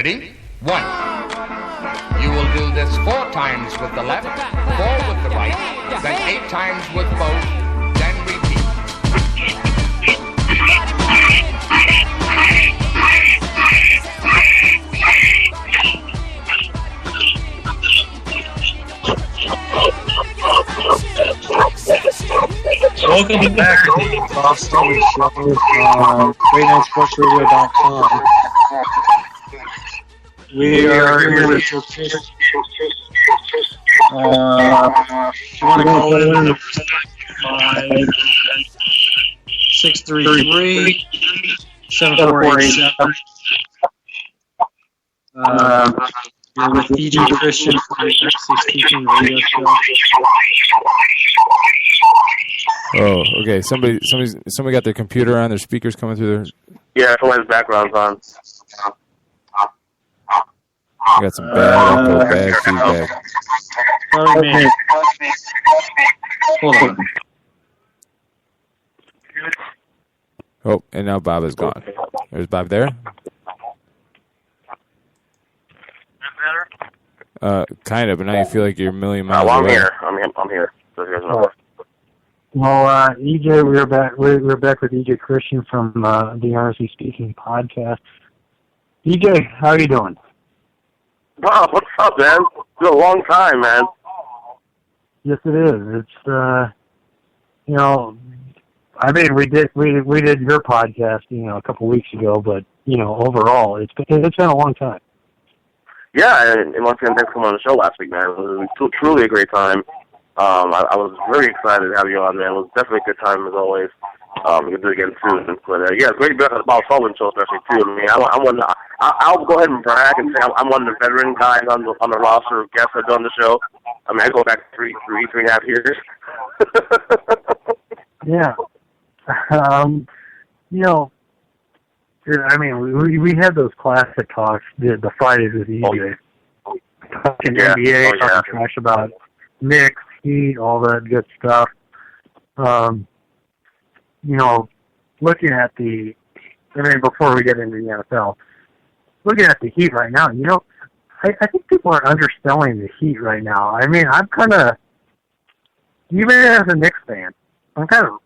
Ready? 1. You will do this 4 times with the left, 4 with the right, then 8 times with both, then repeat. Welcome back to the Bob Sullivan Show on GreatNightSportsRadio.com. We are here with your Chris. If you want to call in, the 633-7487. You're with DJ Christian from the Actually Speaking Radio Show. Oh, okay. Somebody got their computer on. Their speakers coming through their. Yeah, somebody's background's on. I got some bad feedback. Sorry, man. Hold on. Oh, and now Bob is gone. There's Bob there. Kind of, but now you feel like you're a million miles I'm away. here. I'm here. So here's another. Well, EJ, we're back with EJ Christian from the Honestly Speaking podcast. EJ, how are you doing? Bob, what's up, man? It's been a long time, man. Yes, it is. It's I mean, we did your podcast, a couple weeks ago, but overall, it's been a long time. Yeah, and once again, thanks for coming on the show last week, man. It was truly a great time. I was very excited to have you on, man. It was definitely a good time, as always. We can do it again soon. But, yeah, it's great to be on the Bob Sullivan Show, especially, too. I mean, I'll go ahead and brag and say I'm one of the veteran guys on the roster of guests that have done the show. I mean, I go back 3.5 years. Yeah. I mean, we had those classic talks, the Fridays with EJ. Talking NBA, talking trash about Knicks, Heat, all that good stuff. Looking at before we get into the NFL, looking at the Heat right now, I think people are underselling the Heat right now. I mean, I'm kind of, even as a Knicks fan, I'm kind of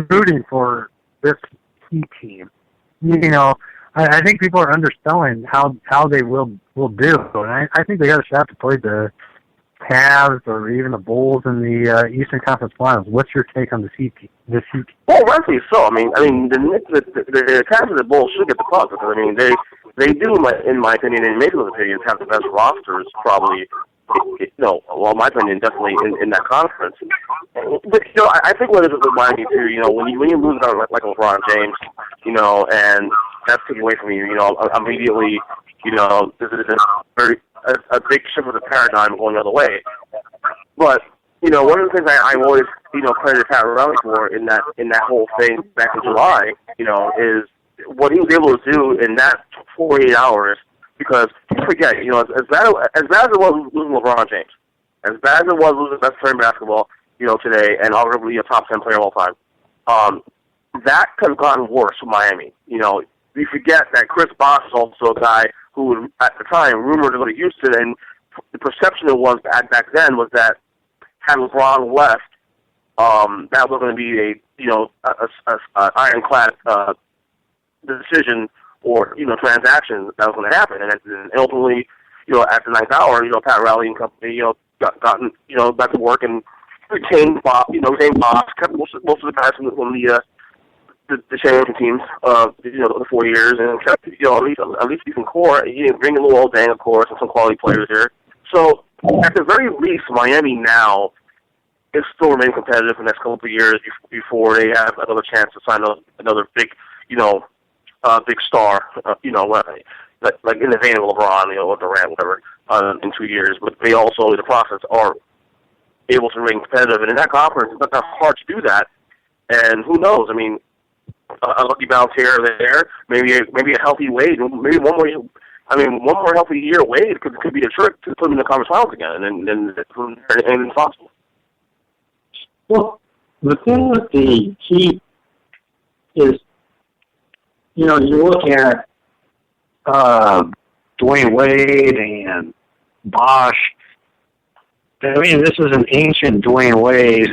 rooting for this Heat team. I think people are underselling how they will do, and I think they got a shot to play the Cavs or even the Bulls in the Eastern Conference Finals. What's your take on this Heat team? Well, rightfully so. I mean, the Cavs and the Bulls should get the clock because they do, in my opinion, in many people's opinions, have the best rosters probably. Well, my opinion, definitely in that conference. But I think what it is with Miami too. When you lose out like LeBron James, and that's taken away from you. Immediately, this is a big shift of the paradigm going the other way. But one of the things I've always credited Pat Riley for in that whole thing back in July, is what he was able to do in that 48 hours. Because you forget, as bad as it was losing LeBron James, as bad as it was losing the best player in basketball, today, and arguably a top 10 player of all time, that could have gotten worse for Miami. We forget that Chris Bosh is also a guy who was, at the time, rumored to go to Houston, and the perception back then was that had LeBron left, that was going to be a ironclad decision or transaction that was going to happen, and ultimately, at the ninth hour, Pat Riley and company, got back to work and retained Bob, kept most of the guys from the championship teams, the 4 years, and kept at least decent core. Bring in Luol Deng, of course, and some quality players here. So at the very least, Miami now is still remaining competitive for the next couple of years before they have another chance to sign another big, big star, like in the vein of LeBron, or Durant, whatever, in 2 years. But they also, in the process, are able to remain competitive. And in that conference, it's not that hard to do that. And who knows? I mean, a lucky bounce here or there, maybe a healthy Wade, maybe one more healthy year Wade could be a trick to put him in the conference finals again, and then anything's possible. Well, the thing with the Heat is, you look at Dwayne Wade and Bosch. I mean, this is an ancient Dwayne Wade,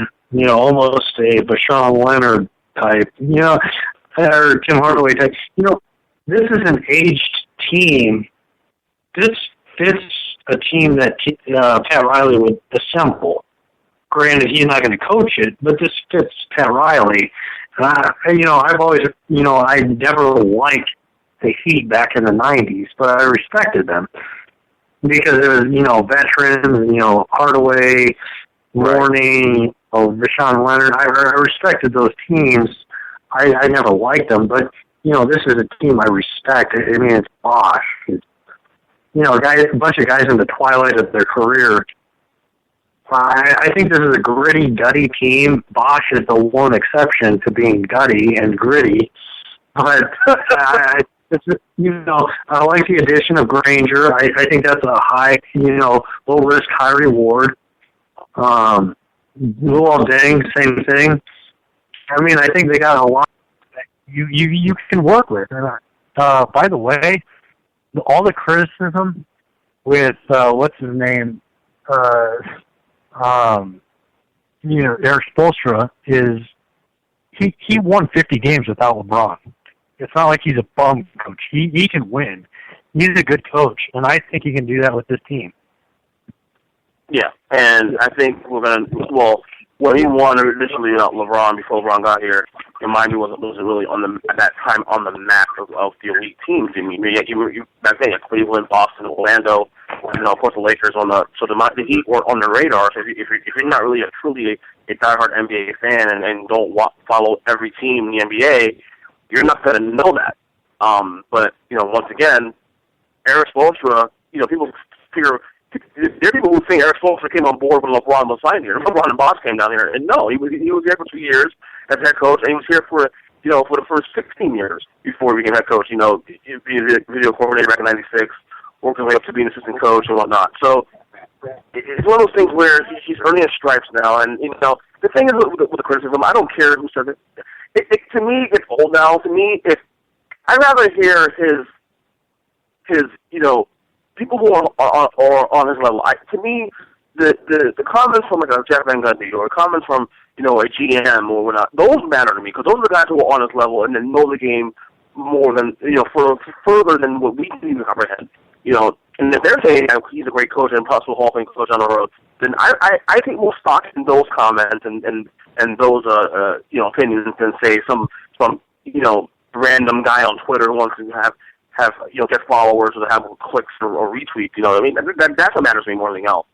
almost a Bashawn Leonard type, or Tim Hardaway type. This is an aged team. This fits a team that Pat Riley would assemble. Granted, he's not going to coach it, but this fits Pat Riley. I've always, I never liked the Heat back in the 90s, but I respected them because it was, veterans, Hardaway, Warning, Bashawn Leonard. I respected those teams. I never liked them, but, this is a team I respect. I mean, it's Bosch. It's, a bunch of guys in the twilight of their career. I think this is a gritty, gutty team. Bosch is the one exception to being gutty and gritty. But, I like the addition of Granger. I think that's a high, low risk, high reward. Luol Deng, same thing. I mean, I think they got a lot you can work with. By the way, all the criticism with, what's his name, Eric Spoelstra is he won 50 games without LeBron. It's not like he's a bum coach. He can win. He's a good coach, and I think he can do that with this team. Yeah, and I think when he won initially LeBron before LeBron got here, in my view, wasn't really at that time on the map of the elite teams. I mean, you back then, Cleveland, Boston, Orlando, of course the Lakers on the the Heat were on the radar. So if you're not really truly a diehard NBA fan and don't follow every team in the NBA, you're not going to know that. But once again, Eric Spoelstra, people figure. There are people who think Eric Spoelstra came on board when LeBron was signed here. LeBron and Bosch came down here, and no, he was here for 2 years as head coach, and he was here for for the first 16 years before he became head coach. Being a video coordinator back in '96, working his way up to being assistant coach and whatnot. So it's one of those things where he's earning his stripes now, and the thing is with the criticism, I don't care who says it. To me, it's old now. To me, I'd rather hear his people who are on his level. To me, the comments from like a Jeff Van Gundy or comments from a GM or whatnot, those matter to me because those are the guys who are on his level and then know the game more than further than what we can even comprehend. And if they're saying he's a great coach and possible Hall of Fame coach on the road, then I think more stock in those comments and those opinions than say some random guy on Twitter who wants to have get followers or to have clicks or retweets. I mean, that's what matters to me more than anything else.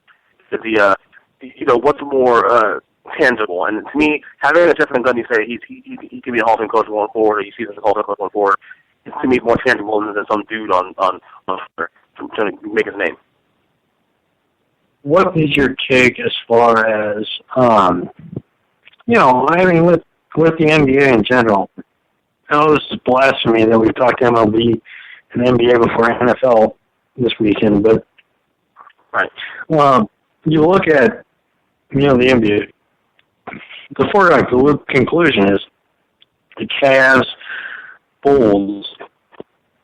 What's more tangible. And to me, having a Jeff Van Gundy say he can be a Hall of Fame coach going forward, or he sees as a Hall of Fame coach going forward, is to me more tangible than some dude on Twitter trying to make his name. What is your take as far as with the NBA in general? I know this is blasphemy that we've talked to MLB and NBA before NFL this weekend, but right. You look at the NBA. The foregone conclusion is the Cavs, Bulls,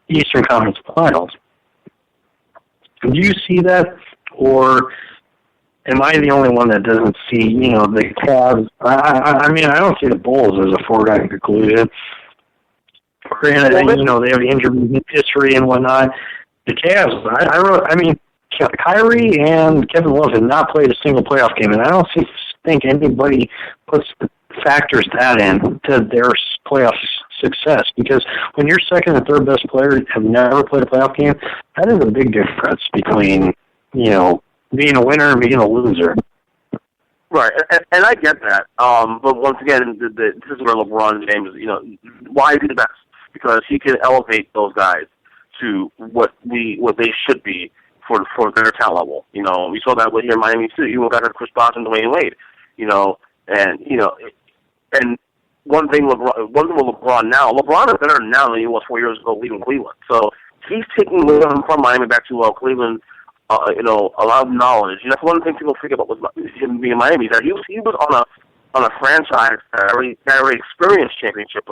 Eastern Conference Finals. Do you see that, or am I the only one that doesn't see the Cavs? I mean, I don't see the Bulls as a foregone conclusion. Granted, they have injury history and whatnot. The Cavs, Kyrie and Kevin Love have not played a single playoff game, and I don't think anybody factors that in to their playoff success, because when your second and third best players have never played a playoff game, that is a big difference between, being a winner and being a loser. Right, and I get that. But once again, this is where LeBron James, why is he the best? Because he can elevate those guys to what they should be for their talent level. We saw that here in Miami too. You got Chris Bosh and Dwayne Wade. And one thing with LeBron now, LeBron is better now than he was 4 years ago leaving Cleveland. So he's taking him from Miami back to Cleveland. A lot of knowledge. That's one thing people forget about with him being in Miami, is that he was on a franchise that already experienced championship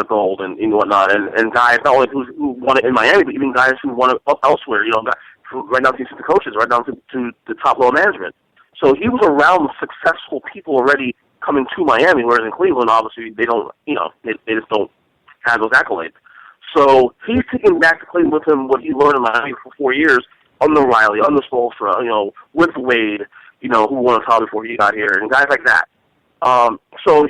Gold and whatnot, and guys not only who won it in Miami, but even guys who won it elsewhere. Right down to the coaches, right down to the top level management. So he was around successful people already coming to Miami, whereas in Cleveland, obviously they don't, they just don't have those accolades. So he's taking back to Cleveland with him what he learned in Miami for 4 years under Riley, under Spoelstra, with Wade, who won a title before he got here, and guys like that. So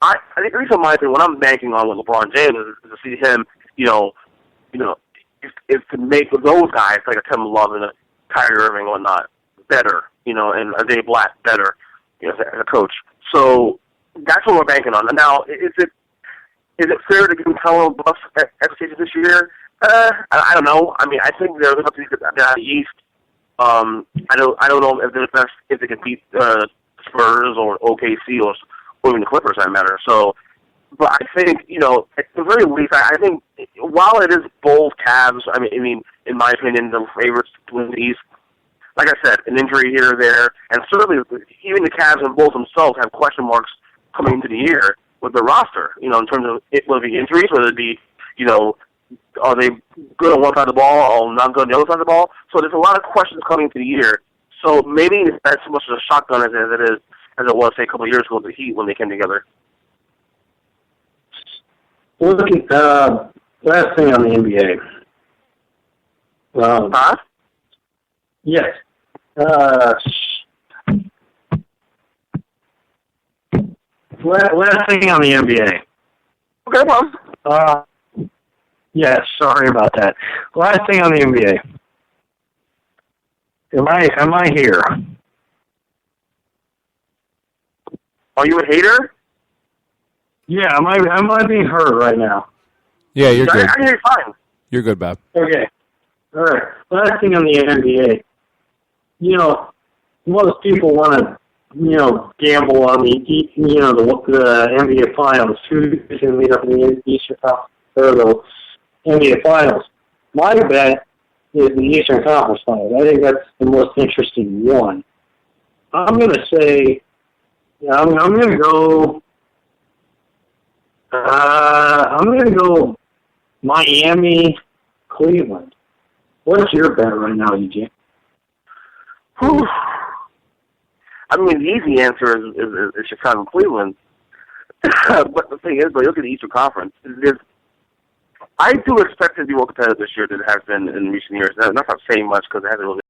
I think at least in my opinion, what I'm banking on with LeBron James is to see him, is to make those guys like a Kevin Love and a Kyrie Irving and whatnot better, and a Dave Black better, as a coach. So that's what we're banking on. Now, is it fair to give him Tyler Buff's expectations this year? I don't know. I mean, I think they're going to be out of the East. I don't know if they're the best, if they can beat Spurs or OKC or even the Clippers, that matter. So, but I think, at the very least, I think while it is both Cavs, I mean, in my opinion, the favorites to win the East, like I said, an injury here or there, and certainly even the Cavs and Bulls themselves have question marks coming into the year with the roster, in terms of whether it be injuries, whether it be, are they good on one side of the ball or not good on the other side of the ball? So there's a lot of questions coming into the year. So maybe it's not so much of a shotgun as it was, say, a couple of years ago with the Heat when they came together. Look at last thing on the NBA. Huh? Yes. Last thing on the NBA. Okay, well. Yes, sorry about that. Last thing on the NBA. Am I here? Are you a hater? Yeah, am I being heard right now? Yeah, you're good. I can hear you fine. You're good, Bob. Okay. All right. Last thing on the NBA. Most people want to, gamble on the NBA Finals. Who's going to meet up in the Eastern Conference or the NBA Finals? My bet is the Eastern Conference Finals. I think that's the most interesting one. I'm going to say, I'm going to go. I'm going to go Miami, Cleveland. What's your bet right now, EJ? I mean, the easy answer is Chicago, Cleveland. But the thing is, look at the Eastern Conference. I do expect it to be more competitive this year than it has been in recent years. I'm not saying much because it hasn't really